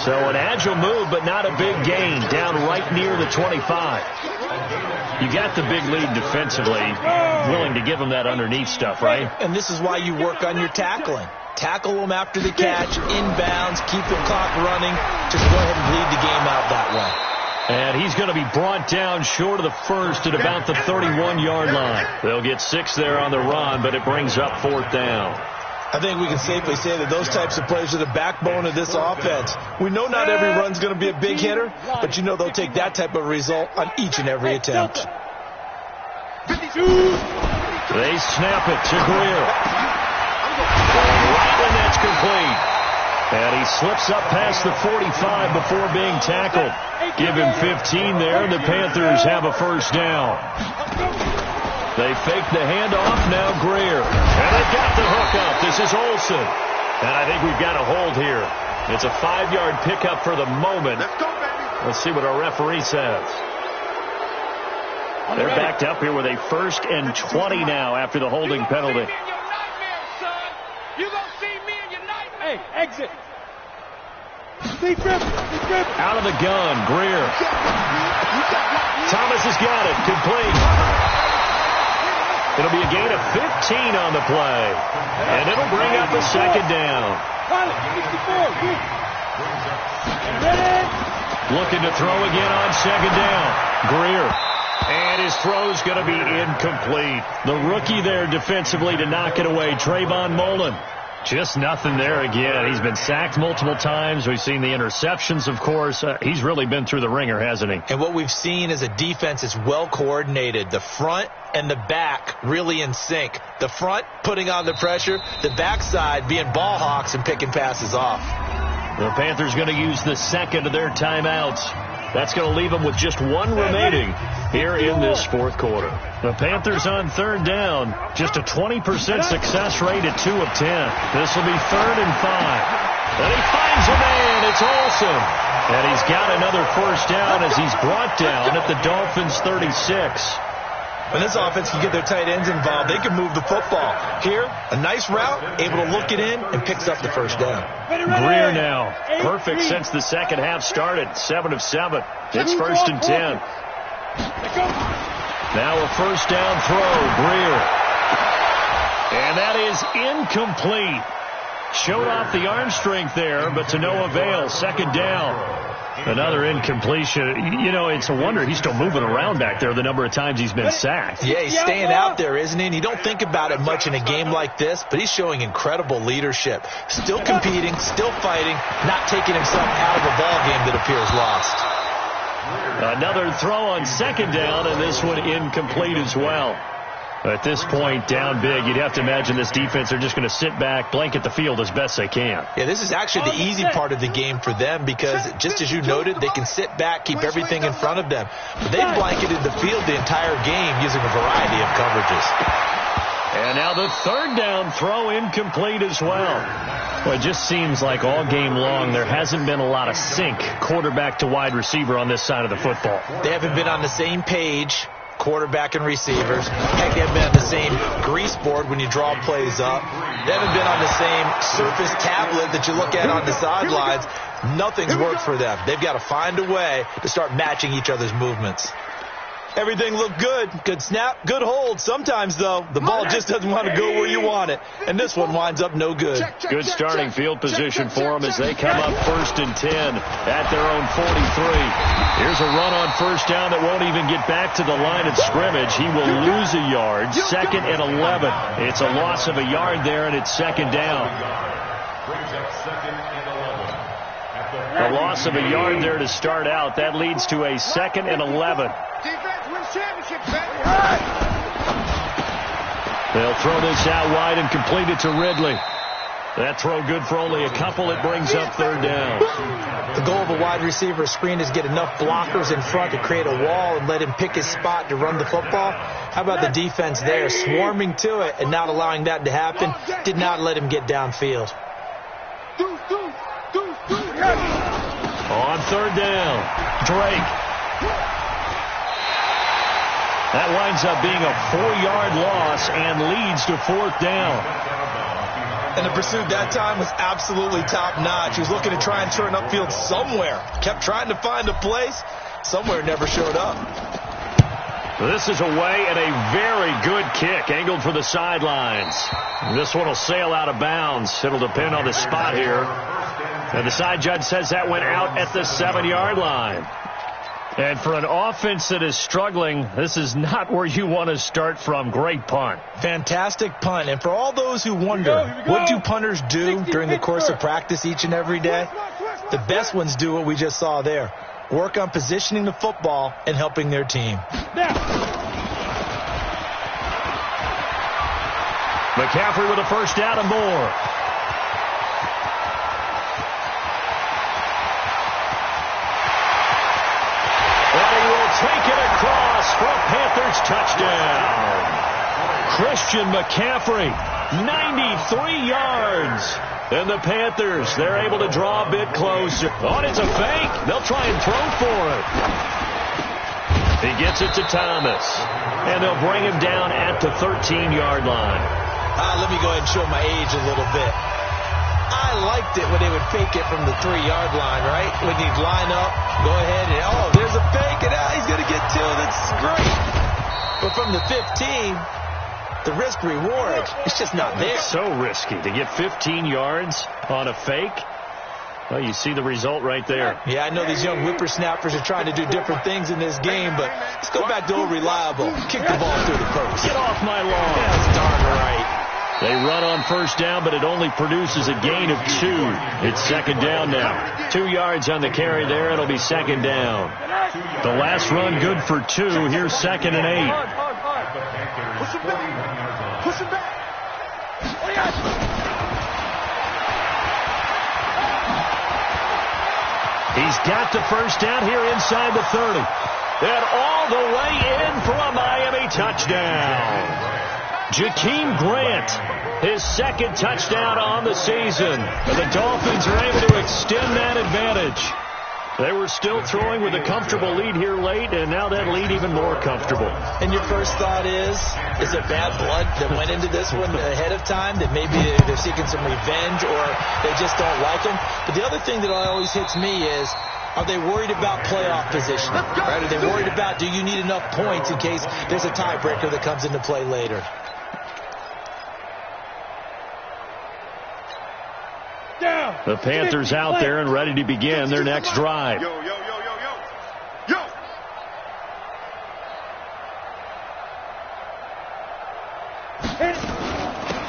[SPEAKER 4] So an agile move, but not a big gain, down right near the 25. You got the big lead defensively, willing to give them that underneath stuff, right?
[SPEAKER 7] And this is why you work on your tackling. Tackle them after the catch, inbounds, keep the clock running. Just go ahead and bleed the game out that way.
[SPEAKER 4] And he's going to be brought down short of the first at about the 31-yard line. They'll get 6 there on the run, but it brings up 4th down.
[SPEAKER 7] I think we can safely say that those types of plays are the backbone of this offense. We know not every run's going to be a big hitter, but you know they'll take that type of result on each and every attempt.
[SPEAKER 4] They snap it to Greer. Right, and that's complete. And he slips up past the 45 before being tackled. Give him 15 there, and the Panthers have a first down. They fake the handoff, now Greer. And they've got the hook up. This is Olsen. And I think we've got a hold here. It's a 5-yard pickup for the moment. Let's see what our referee says. They're backed up here with a 1st and 20 now after the holding penalty.
[SPEAKER 6] You're going to see me in your nightmare. Hey, exit.
[SPEAKER 4] Out of the gun, Greer. Thomas has got it. Complete. It'll be a gain of 15 on the play. And it'll bring up a 2nd down. Looking to throw again on 2nd down. Greer. And his throw's going to be incomplete. The rookie there defensively to knock it away, Trayvon Mullen. Just nothing there again. He's been sacked multiple times. We've seen the interceptions, of course. He's really been through the ringer, hasn't he?
[SPEAKER 7] And what we've seen is a defense that's well coordinated. The front and the back really in sync. The front putting on the pressure, the backside being ball hawks and picking passes off.
[SPEAKER 4] The Panthers going to use the 2nd of their timeouts. That's going to leave them with just 1 remaining here in this 4th quarter. The Panthers on 3rd down. Just a 20% success rate at 2 of 10. This will be 3rd and 5. And he finds a man. It's Olsen. And he's got another first down as he's brought down at the Dolphins' 36.
[SPEAKER 7] When this offense can get their tight ends involved, they can move the football. Here, a nice route, able to look it in, and picks up the first down.
[SPEAKER 4] Greer now. Perfect since the second half started. 7 of 7. It's 1st and 10. Now a first down throw. Greer. And that is incomplete. Showed off the arm strength there, but to no avail. 2nd down. Another incompletion. You know, it's a wonder he's still moving around back there the number of times he's been sacked.
[SPEAKER 7] Yeah, he's staying out there, isn't he? And you don't think about it much in a game like this, but he's showing incredible leadership. Still competing, still fighting, not taking himself out of a ball game that appears lost.
[SPEAKER 4] Another throw on 2nd down, and this one incomplete as well. At this point, down big, you'd have to imagine this defense are just going to sit back, blanket the field as best they can.
[SPEAKER 7] Yeah, this is actually the easy part of the game for them because, just as you noted, they can sit back, keep everything in front of them. But they've blanketed the field the entire game using a variety of coverages.
[SPEAKER 4] And now the third down throw incomplete as well. Well, it just seems like all game long there hasn't been a lot of sync quarterback to wide receiver on this side of the football.
[SPEAKER 7] They haven't been on the same page, quarterback and receivers. Heck, they haven't been on the same grease board when you draw plays up. They haven't been on the same Surface tablet that you look at on the sidelines. Nothing's worked for them. They've got to find a way to start matching each other's movements. Everything looked good. Good snap, good hold. Sometimes, though, the ball just doesn't want to go where you want it. And this one winds up no good.
[SPEAKER 4] Good starting field position for them as they come up 1st and 10 at their own 43. Here's a run on first down that won't even get back to the line of scrimmage. He will lose a yard. 2nd and 11. It's a loss of a yard there, and it's 2nd down.
[SPEAKER 5] Brings up 2nd and 11.
[SPEAKER 4] A loss of a yard there to start out. That leads to a 2nd and 11.
[SPEAKER 6] Defense wins championships, baby.
[SPEAKER 4] They'll throw this out wide and complete it to Ridley. That throw good for only a couple. It brings up 3rd down.
[SPEAKER 7] The goal of a wide receiver screen is get enough blockers in front to create a wall and let him pick his spot to run the football. How about the defense there, swarming to it and not allowing that to happen? Did not let him get downfield.
[SPEAKER 4] On 3rd down, Drake. That winds up being a 4-yard loss and leads to 4th down.
[SPEAKER 7] And the pursuit that time was absolutely top-notch. He was looking to try and turn upfield somewhere. Kept trying to find a place. Somewhere never showed up.
[SPEAKER 4] This is away and a very good kick, angled for the sidelines. This one will sail out of bounds. It'll depend on the spot here. And the side judge says that went out at the 7-yard line. And for an offense that is struggling, this is not where you want to start from. Great punt.
[SPEAKER 7] Fantastic punt. And for all those who wonder, what do punters do during the course of practice each and every day? The best ones do what we just saw there. Work on positioning the football and helping their team.
[SPEAKER 4] McCaffrey with a first down and more. Take it across for a Panthers touchdown. Christian McCaffrey, 93 yards. And the Panthers, they're able to draw a bit closer. Oh, it's a fake. They'll try and throw for it. He gets it to Thomas. And they'll bring him down at the 13-yard line.
[SPEAKER 7] Let me go ahead and show my age a little bit. I liked it when they would fake it from the 3-yard line, right? When you'd line up, go ahead and, oh, there's a fake, and he's going to get 2. That's great. But from the 15, the risk-reward, it's just not there.
[SPEAKER 4] So risky to get 15 yards on a fake. Well, you see the result right there.
[SPEAKER 7] Yeah, I know these young whippersnappers are trying to do different things in this game, but let's go back to old reliable. Kick the ball through the post.
[SPEAKER 4] Get off my lawn.
[SPEAKER 7] Yeah, that's darn right.
[SPEAKER 4] They run on first down, but it only produces a gain of 2. It's 2nd down now. 2 yards on the carry there. It'll be 2nd down. The last run good for 2. Here's 2nd and 8.
[SPEAKER 6] Push him back. Push him back.
[SPEAKER 4] He's got the first down here inside the 30. And all the way in for a Miami touchdown. Jakeem Grant, his 2nd touchdown on the season. And the Dolphins are able to extend that advantage. They were still throwing with a comfortable lead here late, and now that lead even more comfortable.
[SPEAKER 7] And your first thought is it bad blood that went into this one ahead of time, that maybe they're seeking some revenge or they just don't like him? But the other thing that always hits me is, are they worried about playoff position? Right? Are they worried about, do you need enough points in case there's a tiebreaker that comes into play later?
[SPEAKER 4] The Panthers out there and ready to begin their next drive.
[SPEAKER 6] Yo.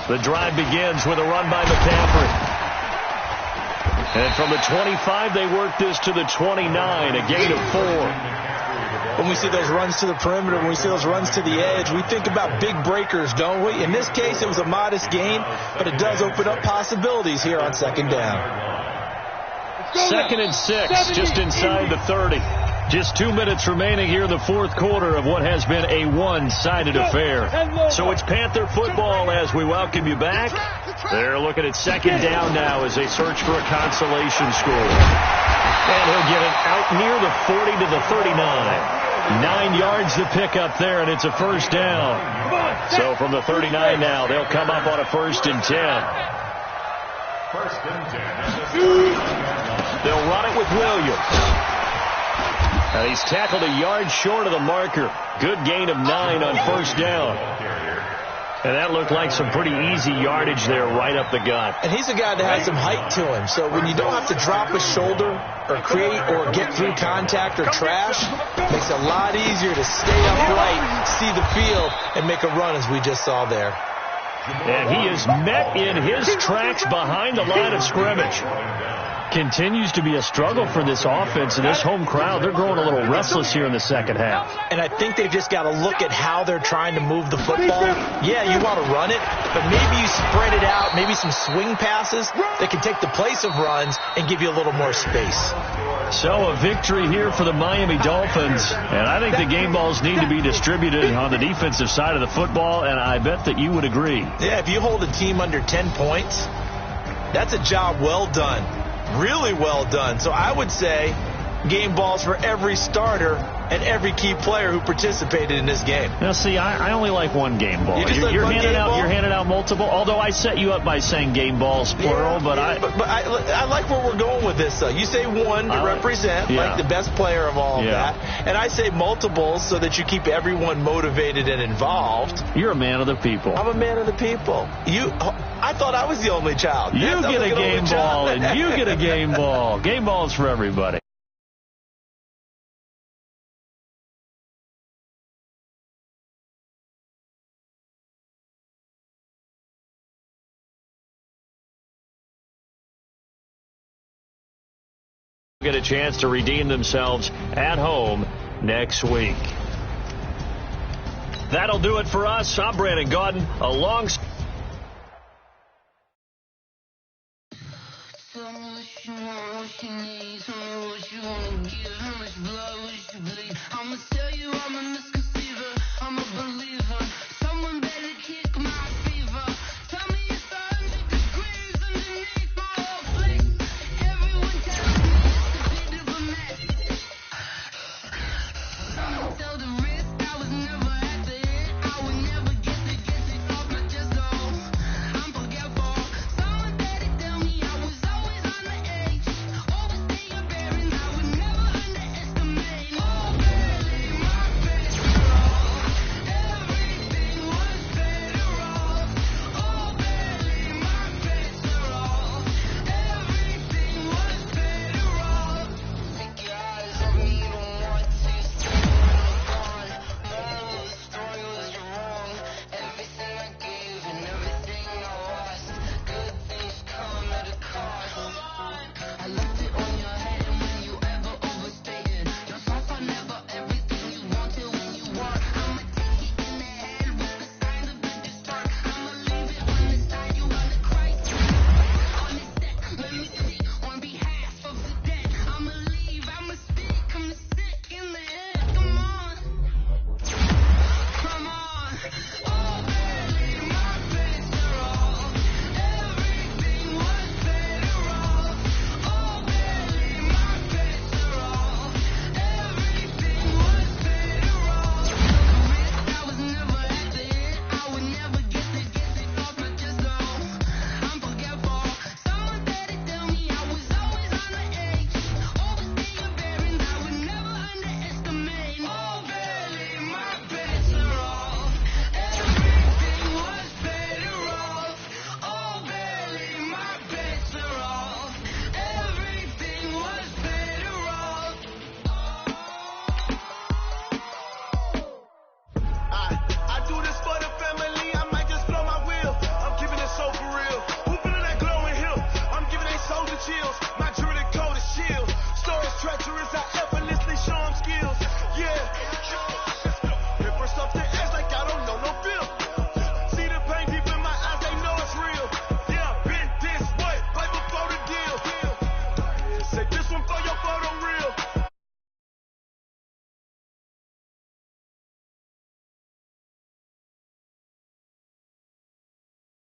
[SPEAKER 4] The drive begins with a run by McCaffrey. And from the 25, they work this to the 29, a gain of 4.
[SPEAKER 7] When we see those runs to the perimeter, when we see those runs to the edge, we think about big breakers, don't we? In this case, it was a modest gain, but it does open up possibilities here on 2nd down.
[SPEAKER 4] 2nd and 6, just inside the 30. Just 2 minutes remaining here in the fourth quarter of what has been a one-sided affair. So it's Panther football as we welcome you back. They're looking at second down now as they search for a consolation score. And he'll get it out near the 40 to the 39. 9 yards to pick up there, and it's a first down. So from the 39 now, they'll come up on a 1st and 10.
[SPEAKER 5] First and 10.
[SPEAKER 4] They'll run it with Williams. And he's tackled a yard short of the marker. Good gain of 9 on first down. And that looked like some pretty easy yardage there right up the gut.
[SPEAKER 7] And he's a guy that has some height to him. So when you don't have to drop a shoulder or create or get through contact or trash, it makes it a lot easier to stay upright, see the field, and make a run as we just saw there.
[SPEAKER 4] And he is met in his tracks behind the line of scrimmage. Continues to be a struggle for this offense and this home crowd. They're growing a little restless here in the second half.
[SPEAKER 7] And I think they've just got to look at how they're trying to move the football. Yeah, you want to run it, but maybe you spread it out, maybe some swing passes that can take the place of runs and give you a little more space.
[SPEAKER 4] So a victory here for the Miami Dolphins. And I think the game balls need to be distributed on the defensive side of the football, and I bet that you would agree.
[SPEAKER 7] Yeah, if you hold a team under 10 points, that's a job well done. Really well done. So I would say game balls for every starter and every key player who participated in this game.
[SPEAKER 4] Now, see, I only like one game ball. You're handing out multiple. Although I set you up by saying game balls plural, but
[SPEAKER 7] I like where we're going with this. Though you say one to represent like the best player of all of that, and I say multiples so that you keep everyone motivated and involved.
[SPEAKER 4] You're a man of the people.
[SPEAKER 7] I'm a man of the people. I thought I was the only child.
[SPEAKER 4] You get a game ball, and you get a game ball. Game balls for everybody. Get a chance to redeem themselves at home next week. That'll do it for us. I'm Brandon Gaudin. Alongside.
[SPEAKER 3] I'ma tell you I'm a